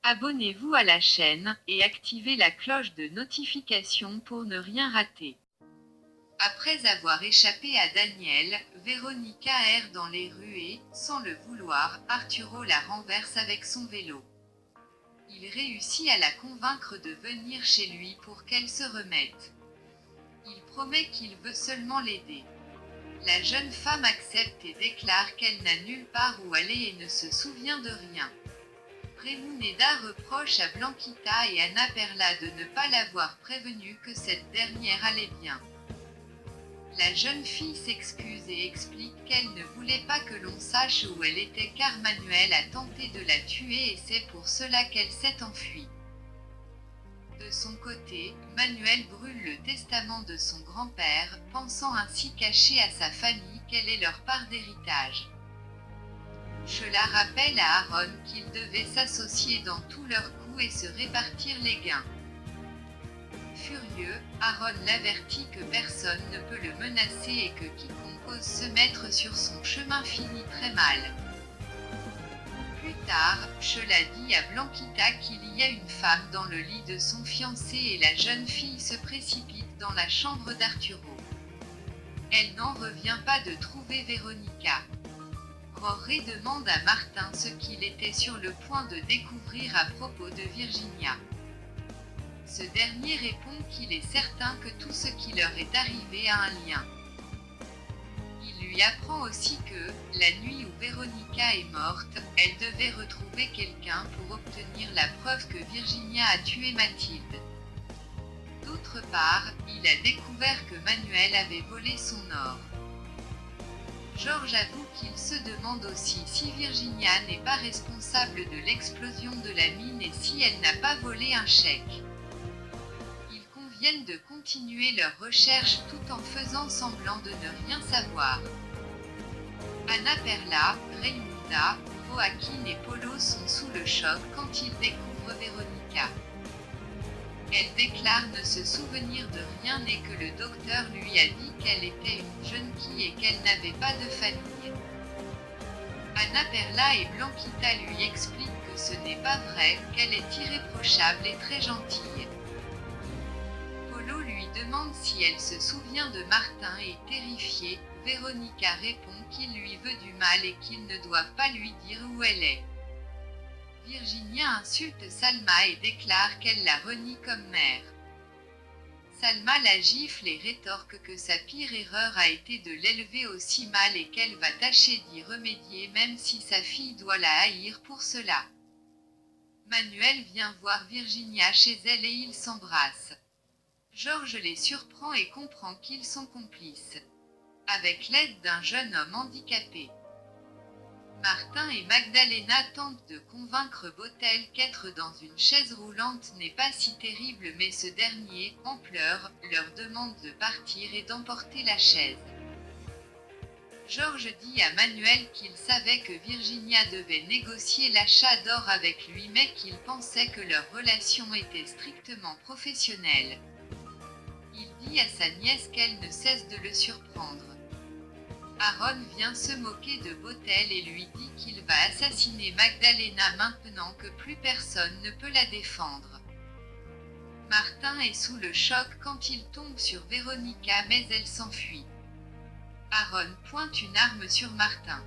Abonnez-vous à la chaîne et activez la cloche de notification pour ne rien rater. Après avoir échappé à Daniel, Véronica erre dans les rues et, sans le vouloir, Arturo la renverse avec son vélo. Il réussit à la convaincre de venir chez lui pour qu'elle se remette. Il promet qu'il veut seulement l'aider. La jeune femme accepte et déclare qu'elle n'a nulle part où aller et ne se souvient de rien. Remuneda reproche à Blanquita et Ana Perla de ne pas l'avoir prévenue que cette dernière allait bien. La jeune fille s'excuse et explique qu'elle ne voulait pas que l'on sache où elle était car Manuel a tenté de la tuer et c'est pour cela qu'elle s'est enfuie. De son côté, Manuel brûle le testament de son grand-père, pensant ainsi cacher à sa famille quelle est leur part d'héritage. Cela rappelle à Aaron qu'ils devaient s'associer dans tous leurs coups et se répartir les gains. Furieux, Aaron l'avertit que personne ne peut le menacer et que quiconque ose se mettre sur son chemin finit très mal. Plus tard, Shela dit à Blanquita qu'il y a une femme dans le lit de son fiancé et la jeune fille se précipite dans la chambre d'Arturo. Elle n'en revient pas de trouver Véronica. Roré demande à Martin ce qu'il était sur le point de découvrir à propos de Virginia. Ce dernier répond qu'il est certain que tout ce qui leur est arrivé a un lien. Il lui apprend aussi que, la nuit où Véronica est morte, elle devait retrouver quelqu'un pour obtenir la preuve que Virginia a tué Mathilde. D'autre part, il a découvert que Manuel avait volé son or. George avoue qu'il se demande aussi si Virginia n'est pas responsable de l'explosion de la mine et si elle n'a pas volé un chèque. Ils conviennent de continuer leurs recherches tout en faisant semblant de ne rien savoir. Ana Perla, Raimunda, Joaquin et Polo sont sous le choc quand ils découvrent Véronica. Elle déclare ne se souvenir de rien et que le docteur lui a dit qu'elle était une jeune fille et qu'elle n'avait pas de famille. Ana Perla et Blanquita lui expliquent que ce n'est pas vrai, qu'elle est irréprochable et très gentille. Polo lui demande si elle se souvient de Martin et terrifiée, Véronica répond qu'il lui veut du mal et qu'ils ne doivent pas lui dire où elle est. Virginia insulte Salma et déclare qu'elle la renie comme mère. Salma la gifle et rétorque que sa pire erreur a été de l'élever aussi mal et qu'elle va tâcher d'y remédier même si sa fille doit la haïr pour cela. Manuel vient voir Virginia chez elle et ils s'embrassent. George les surprend et comprend qu'ils sont complices. Avec l'aide d'un jeune homme handicapé. Martin et Magdalena tentent de convaincre Botel qu'être dans une chaise roulante n'est pas si terrible mais ce dernier, en pleurs, leur demande de partir et d'emporter la chaise. George dit à Manuel qu'il savait que Virginia devait négocier l'achat d'or avec lui mais qu'il pensait que leur relation était strictement professionnelle. Il dit à sa nièce qu'elle ne cesse de le surprendre. Aaron vient se moquer de Botel et lui dit qu'il va assassiner Magdalena maintenant que plus personne ne peut la défendre. Martin est sous le choc quand il tombe sur Véronica mais elle s'enfuit. Aaron pointe une arme sur Martin.